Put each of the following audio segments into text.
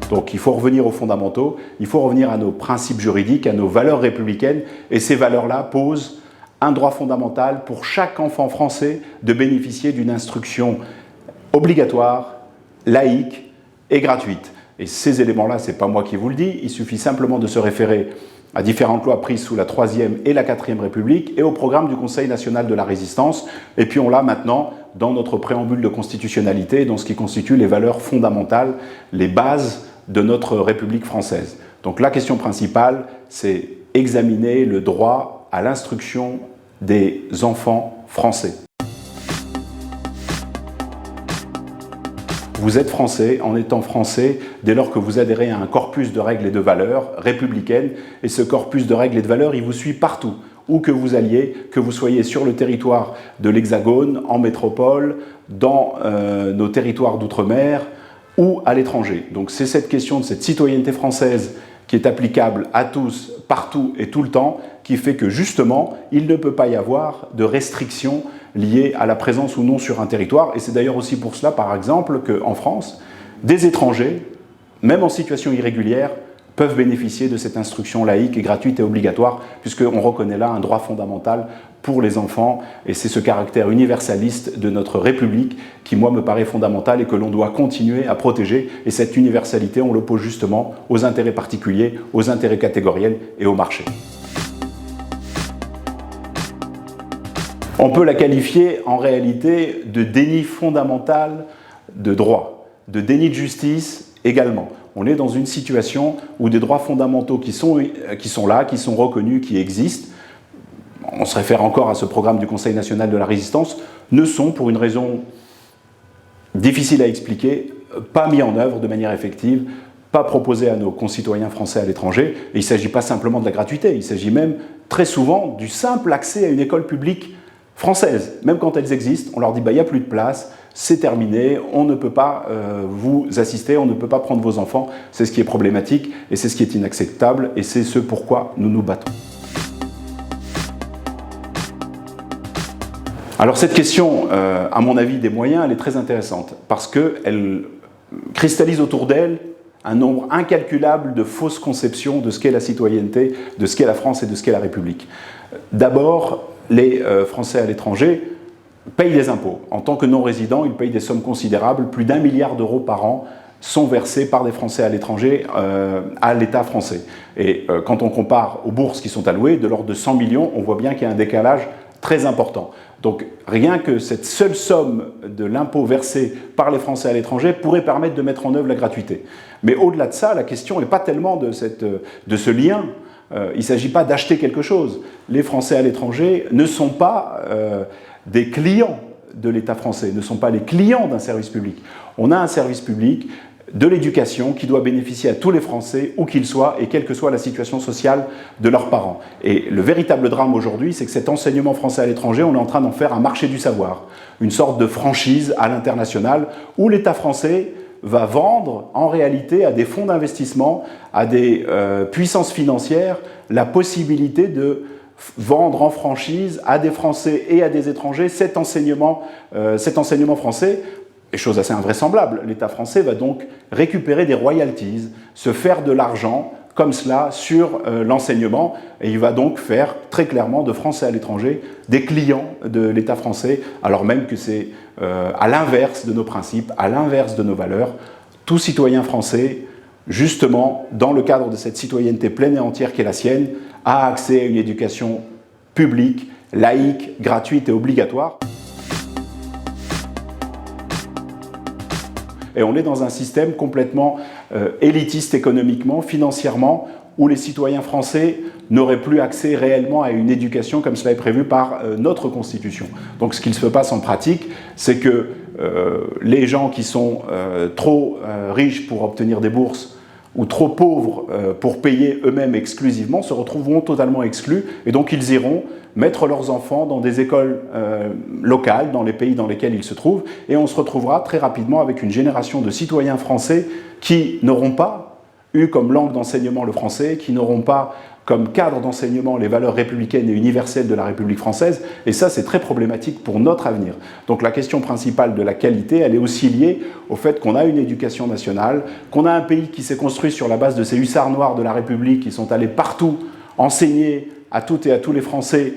Donc il faut revenir aux fondamentaux, il faut revenir à nos principes juridiques, à nos valeurs républicaines, et ces valeurs-là posent un droit fondamental pour chaque enfant français de bénéficier d'une instruction obligatoire, laïque et gratuite. Et ces éléments-là, ce n'est pas moi qui vous le dis, il suffit simplement de se référer à différentes lois prises sous la 3e et la 4e République et au programme du Conseil national de la résistance. Et puis on l'a maintenant dans notre préambule de constitutionnalité, dans ce qui constitue les valeurs fondamentales, les bases de notre République française. Donc la question principale, c'est examiner le droit à l'instruction des enfants français. Vous êtes français en étant français dès lors que vous adhérez à un corpus de règles et de valeurs républicaines. Et ce corpus de règles et de valeurs, il vous suit partout, où que vous alliez, que vous soyez sur le territoire de l'Hexagone, en métropole, dans nos territoires d'outre-mer ou à l'étranger. Donc c'est cette question de cette citoyenneté française qui est applicable à tous, partout et tout le temps, qui fait que justement, il ne peut pas y avoir de restrictions liées à la présence ou non sur un territoire. Et c'est d'ailleurs aussi pour cela, par exemple, qu'en France, des étrangers, même en situation irrégulière, peuvent bénéficier de cette instruction laïque et gratuite et obligatoire, puisqu'on reconnaît là un droit fondamental pour les enfants, et c'est ce caractère universaliste de notre République qui, moi, me paraît fondamental et que l'on doit continuer à protéger. Et cette universalité, on l'oppose justement aux intérêts particuliers, aux intérêts catégoriels et au marché. On peut la qualifier en réalité de déni fondamental de droit, de déni de justice également. On est dans une situation où des droits fondamentaux qui sont là, qui sont reconnus, qui existent, on se réfère encore à ce programme du Conseil national de la résistance, ne sont, pour une raison difficile à expliquer, pas mis en œuvre de manière effective, pas proposés à nos concitoyens français à l'étranger. Et il ne s'agit pas simplement de la gratuité, il s'agit même très souvent du simple accès à une école publique française. Même quand elles existent, on leur dit il n'y a plus de place, c'est terminé, on ne peut pas vous assister, on ne peut pas prendre vos enfants. C'est ce qui est problématique et c'est ce qui est inacceptable et c'est ce pourquoi nous nous battons. Alors cette question, à mon avis, des moyens, elle est très intéressante parce qu'elle cristallise autour d'elle un nombre incalculable de fausses conceptions de ce qu'est la citoyenneté, de ce qu'est la France et de ce qu'est la République. D'abord, les Français à l'étranger payent des impôts. En tant que non-résidents, ils payent des sommes considérables. Plus d'1 milliard d'euros par an sont versés par des Français à l'étranger à l'État français. Et quand on compare aux bourses qui sont allouées, de l'ordre de 100 millions, on voit bien qu'il y a un décalage très important. Donc rien que cette seule somme de l'impôt versé par les Français à l'étranger pourrait permettre de mettre en œuvre la gratuité. Mais au-delà de ça, la question n'est pas tellement de ce lien. Il ne s'agit pas d'acheter quelque chose. Les Français à l'étranger ne sont pas des clients de l'État français, ne sont pas les clients d'un service public. On a un service public de l'éducation qui doit bénéficier à tous les Français, où qu'ils soient, et quelle que soit la situation sociale de leurs parents. Et le véritable drame aujourd'hui, c'est que cet enseignement français à l'étranger, on est en train d'en faire un marché du savoir, une sorte de franchise à l'international, où l'État français va vendre en réalité à des fonds d'investissement, à des puissances financières, la possibilité de vendre en franchise à des Français et à des étrangers cet enseignement français. Et chose assez invraisemblable, l'État français va donc récupérer des royalties, se faire de l'argent comme cela sur l'enseignement, et il va donc faire très clairement de Français à l'étranger des clients de l'État français, alors même que c'est à l'inverse de nos principes, à l'inverse de nos valeurs. Tout citoyen français, justement, dans le cadre de cette citoyenneté pleine et entière qui est la sienne, a accès à une éducation publique, laïque, gratuite et obligatoire. Et on est dans un système complètement élitiste économiquement, financièrement, où les citoyens français n'auraient plus accès réellement à une éducation comme cela est prévu par notre Constitution. Donc ce qu'il se passe en pratique, c'est que les gens qui sont trop riches pour obtenir des bourses ou trop pauvres pour payer eux-mêmes exclusivement se retrouveront totalement exclus, et donc ils iront mettre leurs enfants dans des écoles locales, dans les pays dans lesquels ils se trouvent, et on se retrouvera très rapidement avec une génération de citoyens français qui n'auront pas eu comme langue d'enseignement le français, qui n'auront pas comme cadre d'enseignement les valeurs républicaines et universelles de la République française, et ça c'est très problématique pour notre avenir. Donc la question principale de la qualité, elle est aussi liée au fait qu'on a une éducation nationale, qu'on a un pays qui s'est construit sur la base de ces hussards noirs de la République qui sont allés partout enseigner à toutes et à tous les Français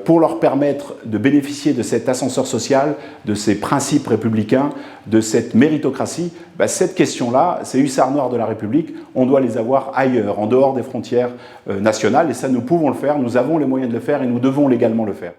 pour leur permettre de bénéficier de cet ascenseur social, de ces principes républicains, de cette méritocratie. Cette question-là, ces hussards noirs de la République, on doit les avoir ailleurs, en dehors des frontières nationales, et ça nous pouvons le faire, nous avons les moyens de le faire et nous devons légalement le faire.